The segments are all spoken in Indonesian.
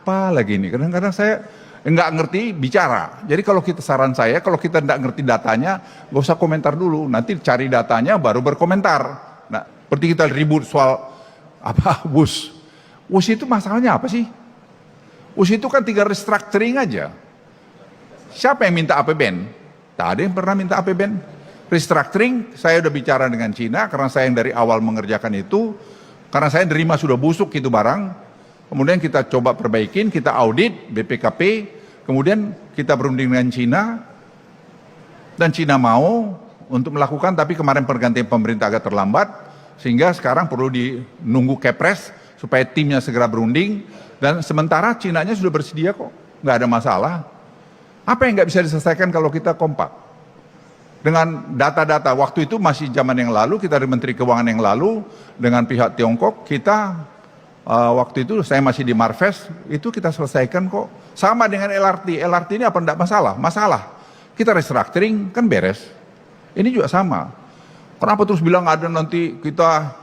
apa lagi ini? Kadang-kadang saya nggak ngerti bicara. Jadi kalau kita saran saya, kalau kita nggak ngerti datanya, nggak usah komentar dulu. Nanti cari datanya baru berkomentar. Nah, seperti kita ribut soal apa WUS. WUS itu masalahnya apa sih? WUS itu kan tinggal restructuring aja. Siapa yang minta APBN? Tak ada yang pernah minta APBN. Restructuring, saya udah bicara dengan Cina karena saya yang dari awal mengerjakan itu. Karena saya nerima sudah busuk itu barang. Kemudian kita coba perbaikin, kita audit BPKP, kemudian kita berunding dengan Cina, dan Cina mau untuk melakukan, tapi kemarin pergantian pemerintah agak terlambat, sehingga sekarang perlu nunggu Kepres, supaya timnya segera berunding, dan sementara Cinanya sudah bersedia kok, nggak ada masalah. Apa yang nggak bisa diselesaikan kalau kita kompak? Dengan data-data, waktu itu masih zaman yang lalu, kita dari Menteri Keuangan yang lalu, dengan pihak Tiongkok, kita waktu itu saya masih di Marves, itu kita selesaikan kok. Sama dengan LRT, LRT ini apa enggak masalah? Masalah. Kita restructuring kan beres. Ini juga sama. Kenapa terus bilang ada nanti kita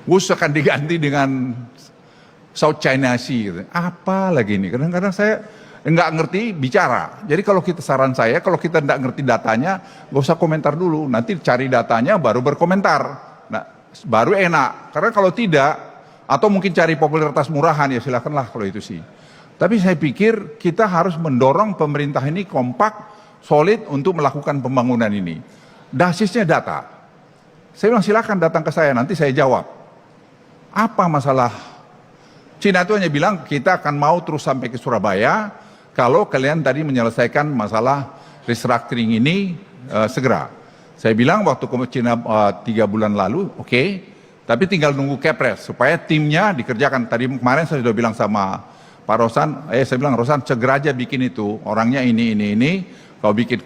WUS akan diganti dengan South China Sea gitu. Apa lagi ini? Kadang-kadang saya nggak ngerti bicara. Jadi kalau kita saran saya, kalau kita nggak ngerti datanya, nggak usah komentar dulu. Nanti cari datanya baru berkomentar. Nah, baru enak. Karena kalau tidak, atau mungkin cari popularitas murahan, ya silakanlah kalau itu sih. Tapi saya pikir kita harus mendorong pemerintah ini kompak, solid untuk melakukan pembangunan ini. Basisnya data. Saya bilang silakan datang ke saya, nanti saya jawab. Apa masalah? Cina itu hanya bilang kita akan mau terus sampai ke Surabaya kalau kalian tadi menyelesaikan masalah restructuring ini segera. Saya bilang waktu ke Cina 3 bulan lalu, oke, tapi tinggal nunggu Kepres supaya timnya dikerjakan. Tadi kemarin saya sudah bilang sama Pak Rosan, saya bilang Rosan segera aja bikin itu, orangnya ini, kalau bikin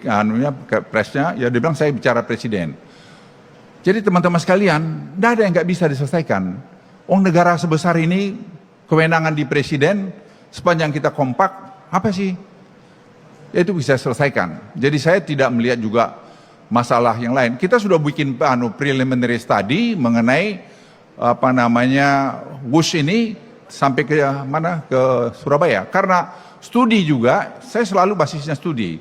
Kepresnya, ya dia bilang saya bicara Presiden. Jadi teman-teman sekalian, tidak ada yang nggak bisa diselesaikan. Negara sebesar ini, kewenangan di Presiden, sepanjang kita kompak, apa sih? Ya itu bisa selesaikan. Jadi saya tidak melihat juga masalah yang lain. Kita sudah bikin preliminary study mengenai WUS ini sampai ke mana? Ke Surabaya. Karena studi juga, saya selalu basisnya studi.